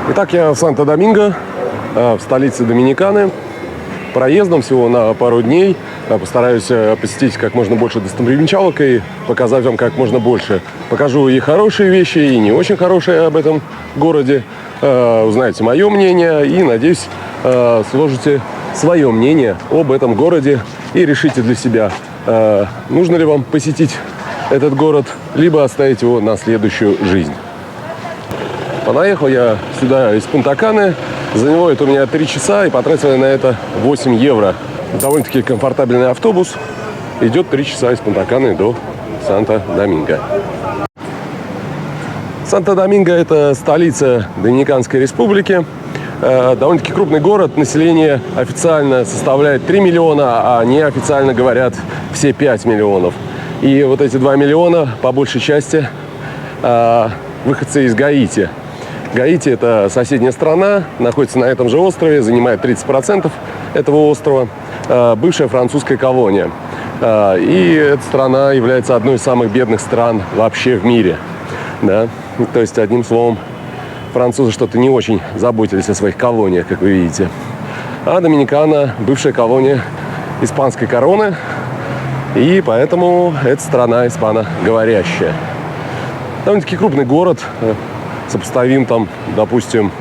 Итак, я в Санто-Доминго, в столице Доминиканы. Проездом всего на пару дней. Постараюсь посетить как можно больше достопримечалок и показать вам как можно больше. Покажу и хорошие вещи, и не очень хорошие об этом городе. Узнаете мое мнение и, надеюсь, сложите свое мнение об этом городе и решите для себя, нужно ли вам посетить этот город, либо оставить его на следующую жизнь. Понаехал я сюда из Пунта-Каны. Занимает у меня 3 часа, и потратил я на это 8 евро. Довольно-таки комфортабельный автобус. Идет 3 часа из Пунта-Каны до Санто-Доминго. Санто-Доминго – это столица Доминиканской республики. Довольно-таки крупный город. Население официально составляет 3 миллиона, а неофициально говорят все 5 миллионов. И вот эти 2 миллиона, по большей части, выходцы из Гаити. Гаити – это соседняя страна, находится на этом же острове, занимает 30% этого острова, бывшая французская колония. И эта страна является одной из самых бедных стран вообще в мире. Да? То есть, одним словом, французы что-то не очень заботились о своих колониях, как вы видите. А Доминикана – бывшая колония испанской короны, и поэтому эта страна испаноговорящая. Довольно-таки крупный город, сопоставим там, допустим,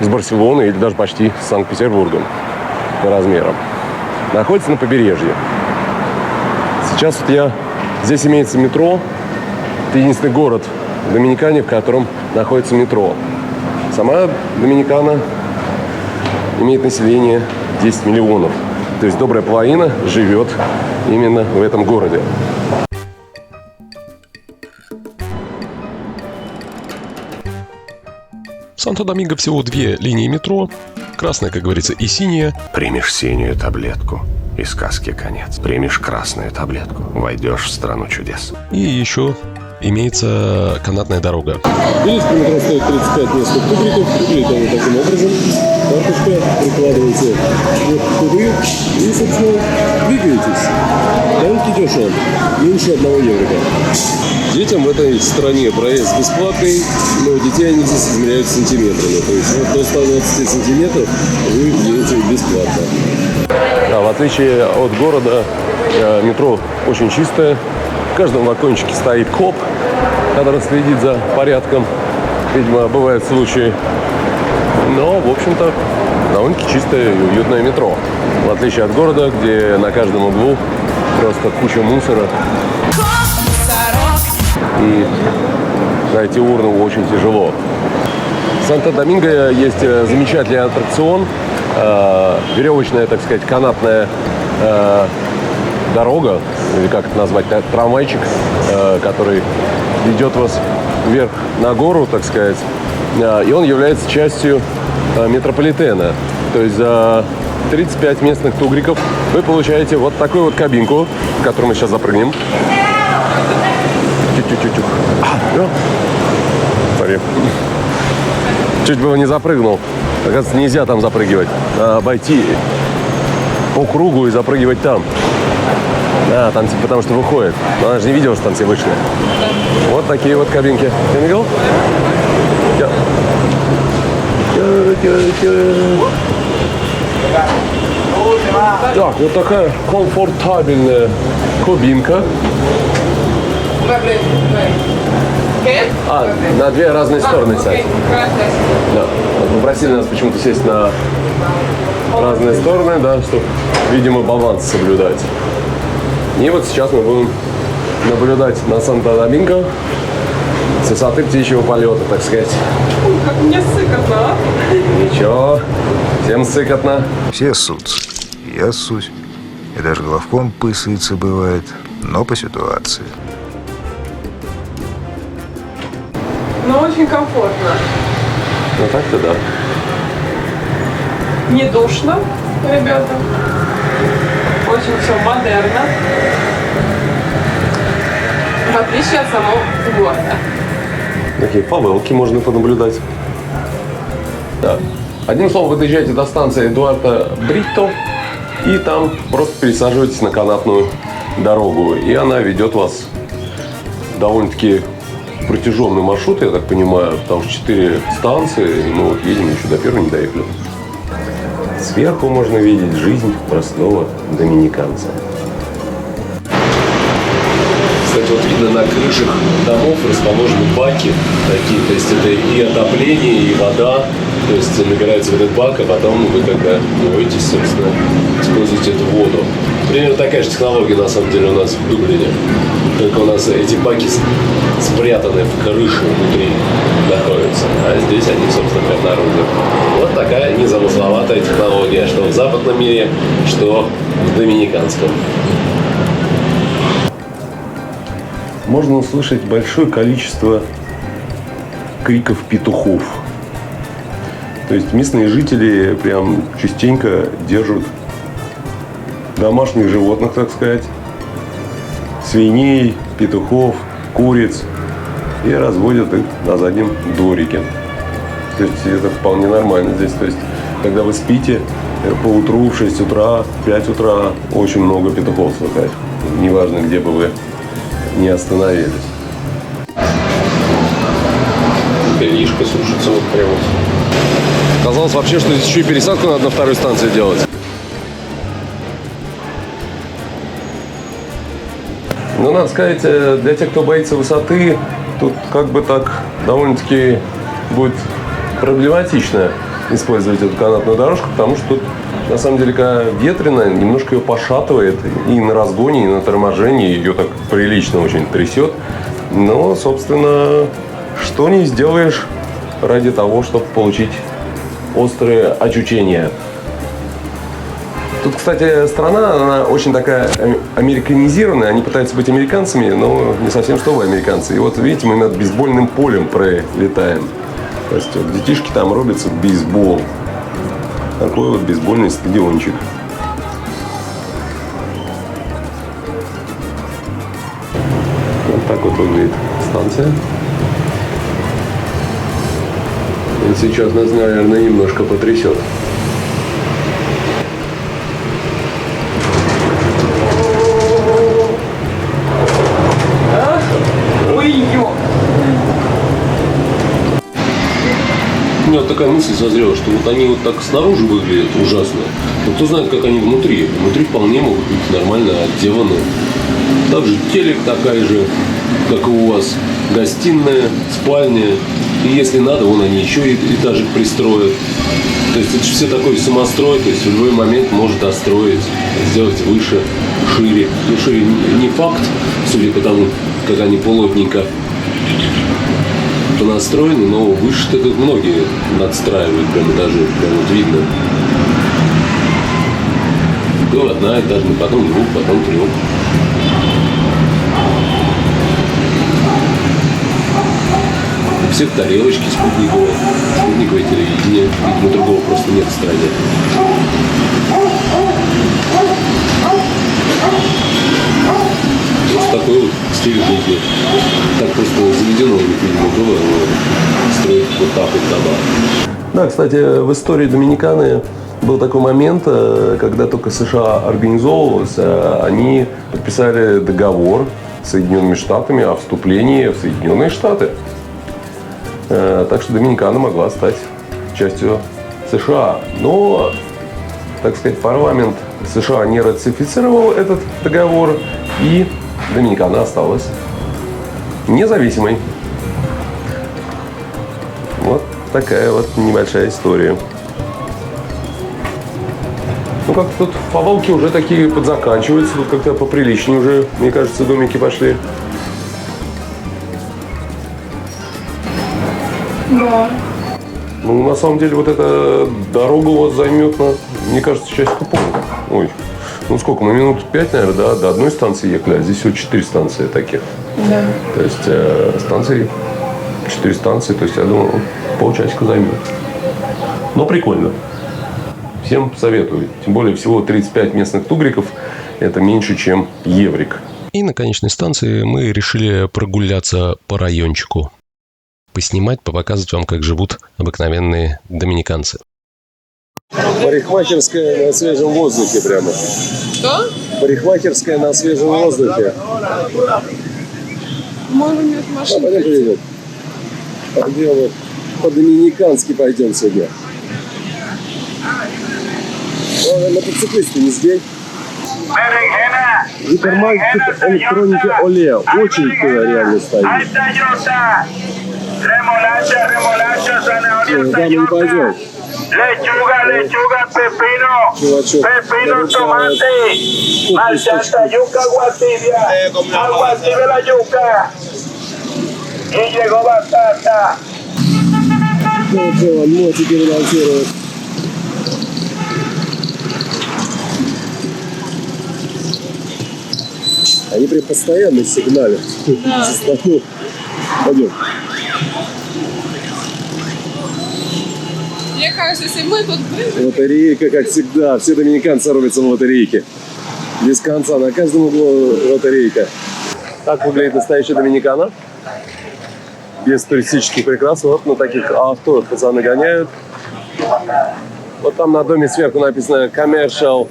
с Барселоной или даже почти с Санкт-Петербургом по размерам. Находится на побережье. Сейчас вот здесь имеется метро. Это единственный город в Доминикане, в котором находится метро. Сама Доминикана имеет население 10 миллионов. То есть добрая половина живет именно в этом городе. В Санто-Доминго всего 2 линии метро. Красная, как говорится, и синяя. Примешь синюю таблетку, и сказки конец. Примешь красную таблетку, войдешь в страну чудес. И еще имеется канатная дорога. Билет по метро стоит 35 местных тугриков. Выглядит он таким образом. Карточка, прикладываете вот тугрик и, собственно, двигаетесь. Довольно-таки дешево. Меньше 1 евро. Детям в этой стране проезд бесплатный, но детей они здесь измеряют сантиметрами. То есть вот до 120 сантиметров вы едете бесплатно. Да, в отличие от города, метро очень чистое. В каждом вагончике стоит коп, который следит за порядком. Видимо, бывают случаи. Но, в общем-то, довольно-таки чистое и уютное метро. В отличие от города, где на каждом углу просто куча мусора. И найти урну очень тяжело. В Санто-Доминго есть замечательный аттракцион. Веревочная, так сказать, канатная дорога, или как это назвать, трамвайчик, который ведет вас вверх на гору, так сказать. И он является частью метрополитена. То есть за 35 местных тугриков вы получаете вот такую вот кабинку, в которую мы сейчас запрыгнем. Смотри. Чуть было не запрыгнул. Оказывается, нельзя там запрыгивать. Надо обойти по кругу и запрыгивать там. Да, там типа потому что выходит. Но она же не видела, что там все вышли. Вот такие вот кабинки. Can we go? Так, вот такая комфортабельная кабинка. На 2 разные стороны, кстати. Да. Вот попросили нас почему-то сесть на разные стороны, да, чтобы, видимо, баланс соблюдать. И вот сейчас мы будем наблюдать на Санто-Доминго с высоты птичьего полета, так сказать. Как мне сыкотно, а? Ничего, всем сыкотно. Все ссутся. Я ссусь. И даже главком пысается бывает, но по ситуации. Но очень комфортно. Ну так-то да. Не душно, ребята. Очень все модерно. В отличие от самого города. Такие повелки можно понаблюдать. Да. Одним словом, вы доезжаете до станции Эдуарда Бритто, и там просто пересаживаетесь на канатную дорогу. И она ведет вас довольно-таки протяженный маршрут, я так понимаю, потому что 4 станции, и мы вот едем еще до первой не доехали. Сверху можно видеть жизнь простого доминиканца. Кстати, вот видно, на крышах домов расположены баки такие, то есть это и отопление, и вода, то есть набирается в этот бак, а потом вы, когда моетесь, собственно, используете эту воду. Примерно такая же технология, на самом деле, у нас в Дублине. Только у нас эти баки спрятаны в крыше внутри находятся, а здесь они, собственно, прям наружу. Вот такая незамысловатая технология, что в западном мире, что в доминиканском. Можно услышать большое количество криков петухов. То есть местные жители прям частенько держат домашних животных, так сказать, свиней, петухов, куриц и разводят их на заднем дворике. То есть это вполне нормально здесь. То есть когда вы спите, поутру в 6 утра, в 5 утра очень много петухов слыхать. Неважно, где бы вы не остановились. Белишка сушится вот прямо. Казалось вообще, что здесь еще и пересадку надо на второй станции делать. Ну, надо сказать, для тех, кто боится высоты, тут как бы так довольно-таки будет проблематично использовать эту канатную дорожку, потому что тут, на самом деле, когда ветрено, немножко ее пошатывает и на разгоне, и на торможении, ее так прилично очень трясет. Но, собственно, что не сделаешь ради того, чтобы получить острые ощущения. Тут, кстати, страна, она очень такая американизированная. Они пытаются быть американцами, но не совсем что вы американцы. И вот, видите, мы над бейсбольным полем пролетаем. То есть вот детишки там рубятся в бейсбол. Такой вот бейсбольный стадиончик. Вот так вот выглядит станция. И сейчас нас, наверное, немножко потрясет. У меня вот такая мысль созрела, что вот они вот так снаружи выглядят ужасно. Но кто знает, как они внутри. Внутри вполне могут быть нормально отделаны. Также телек такая же, как и у вас. Гостиная, спальня. И если надо, вон они еще этажик пристроят. То есть это же все такой самострой. То есть в любой момент может достроить, сделать выше, шире. Ну, шире не факт, судя по тому, как они плотненько настроены, но выше тут многие надстраивают прям этажи, прям вот видно. То одноэтажный, потом двух, потом трех. У всех тарелочки спутниковое телевидение, видимо, другого просто нет в стране. Вот такой вот стиль жизни. Так просто заведено, видимо, было строить вот так вот дома. Да, кстати, в истории Доминиканы был такой момент, когда только США организовывалась, они подписали договор с Соединенными Штатами о вступлении в Соединенные Штаты. Так что Доминикана могла стать частью США. Но, так сказать, парламент США не ратифицировал этот договор, и Доминикана осталась независимой. Вот такая вот небольшая история. Ну, как-то тут повалки уже такие подзаканчиваются. Тут как-то поприличнее уже, мне кажется, домики пошли. Да. Ну, на самом деле, вот эта дорога у вас займет, мне кажется, часть полная. Ой. Ну, сколько? Мы минут 5, наверное, да, до одной станции ехали, а здесь всего 4 станции таких. Да. То есть, станции, 4 станции, то есть, я думаю, полчасика займет. Но прикольно. Всем советую. Тем более, всего 35 местных тугриков. Это меньше, чем еврик. И на конечной станции мы решили прогуляться по райончику. Поснимать, показать вам, как живут обыкновенные доминиканцы. Парикмахерская на свежем воздухе прямо. Что? Парикмахерская на свежем воздухе. Можем без машины. Пойдем поедем. Пойдем вот по-доминикански пойдем сегодня. Мотоциклисты не сбей. Гипермаркет электроники Олея. Очередь реально стоит. Да, мы не пойдем. Lechuga, pepino, Чувачок, pepino, tomate, marchanta, yuca, agua tibia la yuca. Y llegó batata. Ну, дело, мотики ремонтируют. Они прям постоянно сигналят. Частоту. Пойдем. Мне кажется, если мы тут были, Лотерейка, как всегда. Все доминиканцы рубятся на лотерейке. Без конца. На каждом углу лотерейка. Так выглядит настоящая доминикана. Без туристических прикрас. Вот на таких авто пацаны гоняют. Вот там на доме сверху написано Commercial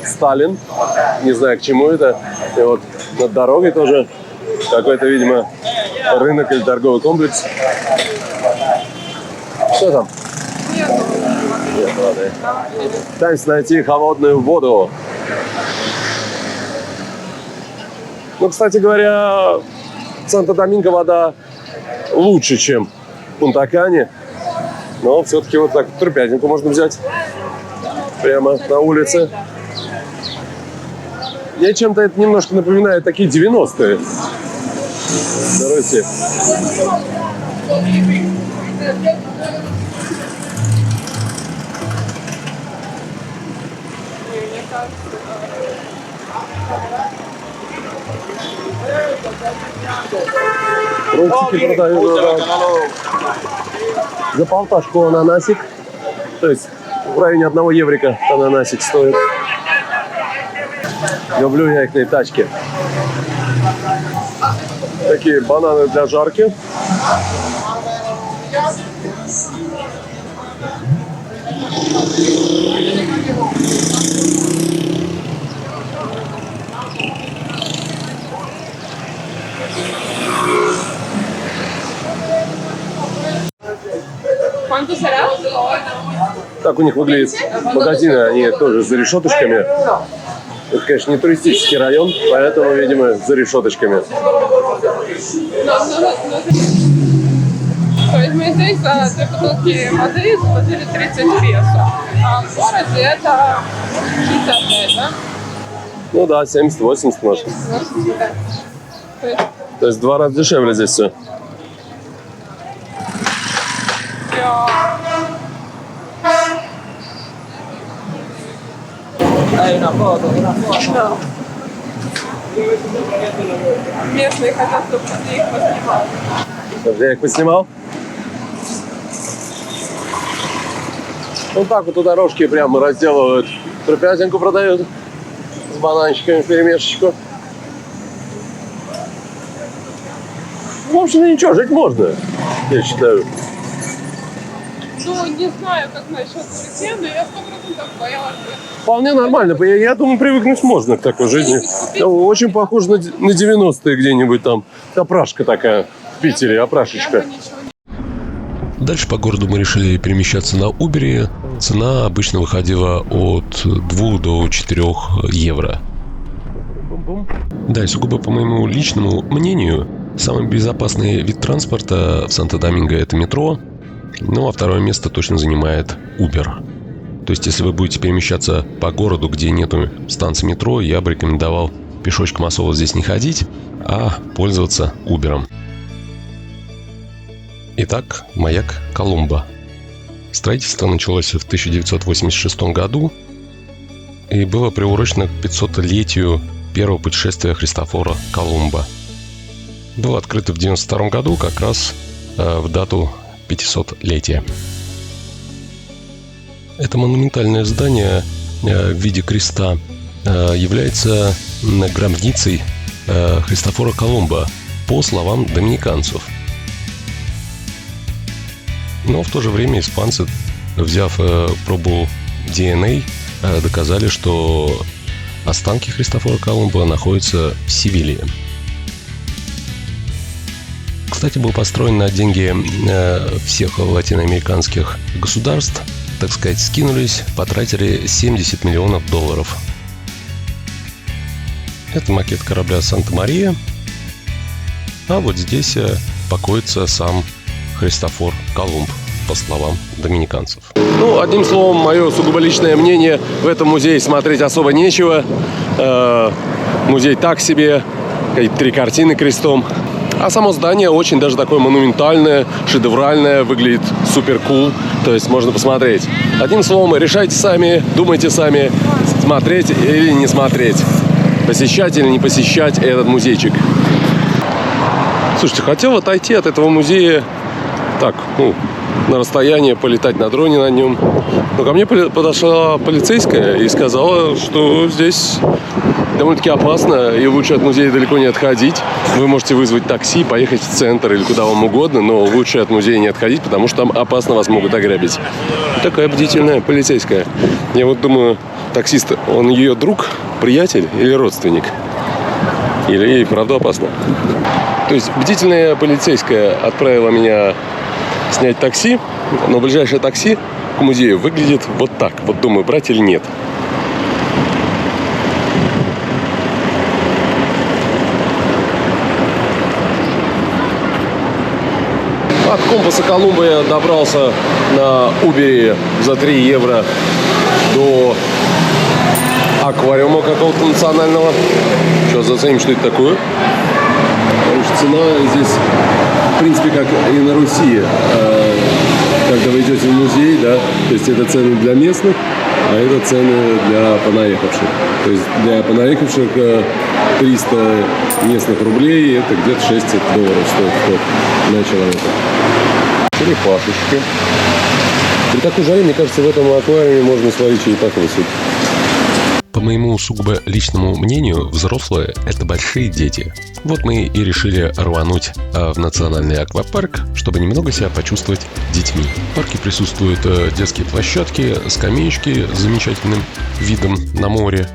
Stalin. Не знаю, к чему это. И вот над дорогой тоже какой-то, видимо, рынок или торговый комплекс. Что там? Нет, ладно. Пытаемся найти холодную воду. Ну, кстати говоря, в Санто-Доминго вода лучше, чем в Пунта-Кане. Но все-таки вот так трупятинку можно взять прямо на улице. Мне чем-то это немножко напоминает такие 90-е. Здравствуйте. Роллтики продают, да. За полташку ананасик. То есть в районе 1 еврика ананасик стоит. Люблю я их на тачке. Такие бананы для жарки. ¿cuánto será? Так у них выглядят магазины, они тоже за решеточками. Это, конечно, не туристический район, поэтому, видимо, за решеточками. То есть мы здесь за 2 бутылки воды заплатили 30 песо, а в городе это 65, да? Ну да, 70-80 может. 80, да. То есть в 2 раза дешевле здесь все. Да. Местные хотят, чтобы ты их поснимал. Я их поснимал. Вот так вот у дорожки прямо разделывают. Трупятинку продают с бананчиками в перемешечку. В общем, ничего, жить можно, я считаю. Ну, не знаю, как насчет житья, но я 100% боялась. Вполне нормально. Я думаю, привыкнуть можно к такой жизни. Очень похоже на 90-е где-нибудь там. Опрашка такая в Питере, опрашечка. Дальше по городу мы решили перемещаться на Uber. Цена обычно выходила от 2 до 4 евро. Да, и сугубо по моему личному мнению, самый безопасный вид транспорта в Санто-Доминго – это метро. Ну, а второе место точно занимает Uber. То есть, если вы будете перемещаться по городу, где нету станции метро, я бы рекомендовал пешочком особо здесь не ходить, а пользоваться Uber'ом. Итак, маяк Колумба. Строительство началось в 1986 году и было приурочено к 500-летию первого путешествия Христофора Колумба. Было открыто в 1992 году, как раз в дату 500-летия. Это монументальное здание в виде креста является гробницей Христофора Колумба, по словам доминиканцев. Но в то же время испанцы, взяв пробу DNA, доказали, что останки Христофора Колумба находятся в Севилье. Кстати, был построен на деньги всех латиноамериканских государств. Так сказать, скинулись, потратили $70 миллионов. Это макет корабля «Санта-Мария». А вот здесь покоится сам Христофор Колумб, по словам доминиканцев. Ну, одним словом, мое сугубо личное мнение, в этом музее смотреть особо нечего. Музей так себе, 3 картины крестом. А само здание очень даже такое монументальное, шедевральное, выглядит супер кул. То есть можно посмотреть. Одним словом, решайте сами, думайте сами, смотреть или не смотреть. Посещать или не посещать этот музейчик. Слушайте, хотел отойти от этого музея так, на расстояние, полетать на дроне на нем. Но ко мне подошла полицейская и сказала, что здесь довольно-таки опасно, и лучше от музея далеко не отходить. Вы можете вызвать такси, поехать в центр или куда вам угодно, но лучше от музея не отходить, потому что там опасно, вас могут ограбить. Такая бдительная полицейская. Я вот думаю, таксист, он ее друг, приятель или родственник? Или ей правда опасно? То есть бдительная полицейская отправила меня снять такси, но ближайшее такси к музею выглядит вот так. Вот думаю, брать или нет. От компаса Колумба я добрался на Uber за 3 евро до аквариума какого-то национального. Сейчас заценим, что это такое. Потому что цена здесь, в принципе, как и на Руси. Когда вы идете в музей, да, то есть это цены для местных, а это цены для понаехавших. То есть для понаехавших 300 местных рублей, это где-то $60 стоит вход на человека. Черепашечки. При такой жаре, мне кажется, в этом аквариуме можно сварить черепаховый суп. По моему сугубо личному мнению, взрослые – это большие дети. Вот мы и решили рвануть в национальный аквапарк, чтобы немного себя почувствовать детьми. В парке присутствуют детские площадки, скамеечки с замечательным видом на море.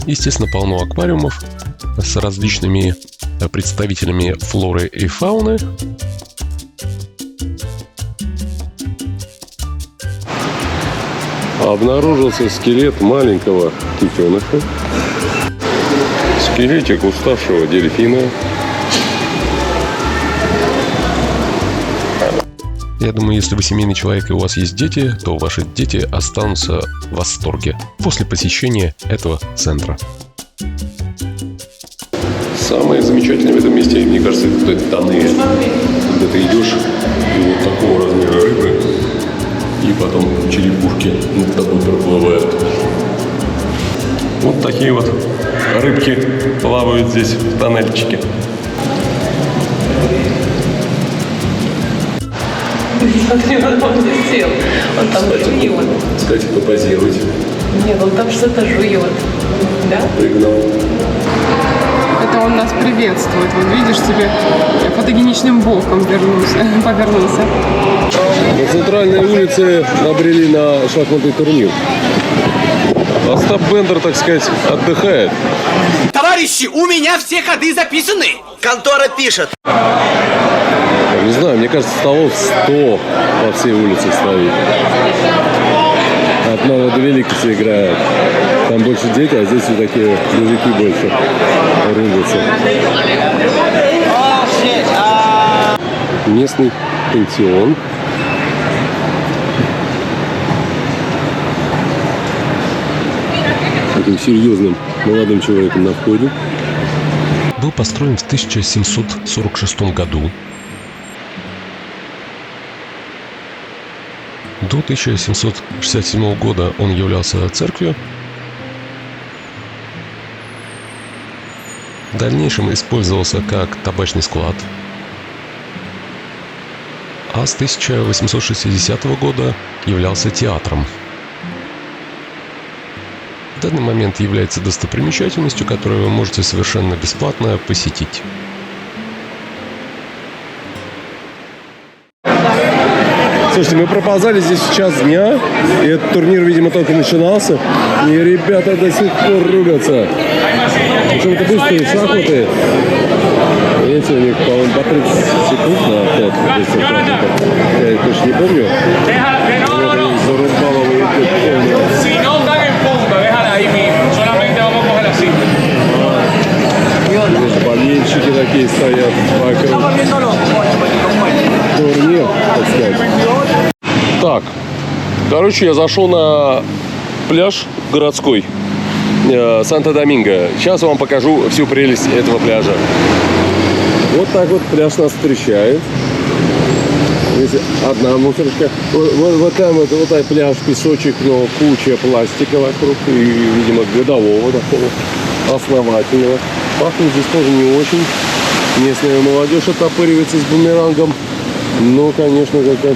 Естественно, полно аквариумов с различными представителями флоры и фауны. Обнаружился скелет маленького китеныша. Скелетик уставшего дельфина. Я думаю, если вы семейный человек и у вас есть дети, то ваши дети останутся в восторге после посещения этого центра. Самое замечательное в этом месте, мне кажется, это тоннель. Когда ты идешь, и вот такого размера рыбы, и потом черепушки над тобой проплывают. Вот такие вот рыбки плавают здесь в тоннельчике. Смотри, вот он здесь сел. Он там жует. Кстати, попозировать. Нет, он там что-то жует. Да? Пригнал. Это он нас приветствует. Вот видишь, себе фотогеничным боком повернулся. На центральной улице набрели на шахматный турнир. Остап Бендер, так сказать, отдыхает. Товарищи, у меня все ходы записаны. Контора пишет. Не знаю, мне кажется, столов 100 по всей улице стоит. От мала до великости играют. Там больше дети, а здесь вот такие мужики больше рубятся. Местный пансион. Таким серьезным молодым человеком на входе. Был построен в 1746 году. До 1767 года он являлся церковью. В дальнейшем использовался как табачный склад. А с 1860 года являлся театром. В данный момент является достопримечательностью, которую вы можете совершенно бесплатно посетить. Слушайте, мы проползали здесь в час дня, и этот турнир, видимо, только начинался, и ребята до сих пор рубятся. Причем это быстрые шахматы. Видите, у них, по-моему, по 30 секунд на вход. Я точно не помню. Зарубаловый болельщики такие стоят вокруг. Турнир, так сказать. Так, короче, я зашел на пляж городской Санто-Доминго. Сейчас вам покажу всю прелесть этого пляжа. Вот так вот пляж нас встречает. Здесь одна мусорочка. Вот там вот так пляж, песочек, но куча пластика вокруг. И, видимо, годового такого, основательного. Пахнет здесь тоже не очень. Местная молодежь оттопыривается с бумерангом. Но, конечно, как-то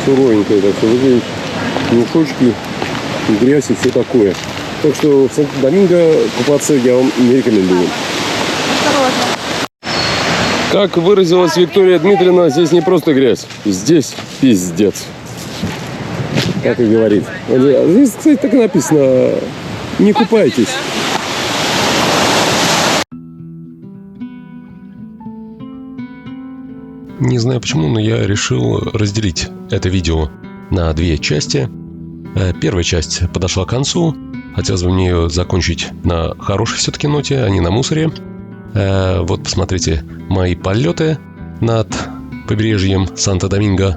суровенько это все выглядит. Мешочки, грязь и все такое. Так что в Санто-Доминго купаться я вам не рекомендую. Как выразилась Виктория Дмитриевна, здесь не просто грязь, здесь пиздец. Как и говорит. Здесь, кстати, так и написано: не купайтесь. Не знаю почему, но я решил разделить это видео на две части. Первая часть подошла к концу. Хотелось бы мне ее закончить на хорошей все-таки ноте, а не на мусоре. Вот посмотрите мои полеты над побережьем Санто-Доминго.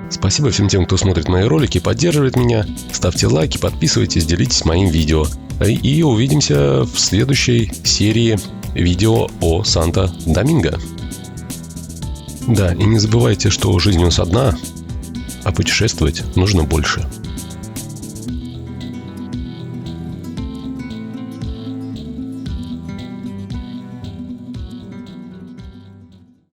Спасибо всем тем, кто смотрит мои ролики, поддерживает меня. Ставьте лайки, подписывайтесь, делитесь моим видео. И увидимся в следующей серии видео о Санто-Доминго. Да, и не забывайте, что жизнь у нас одна, а путешествовать нужно больше.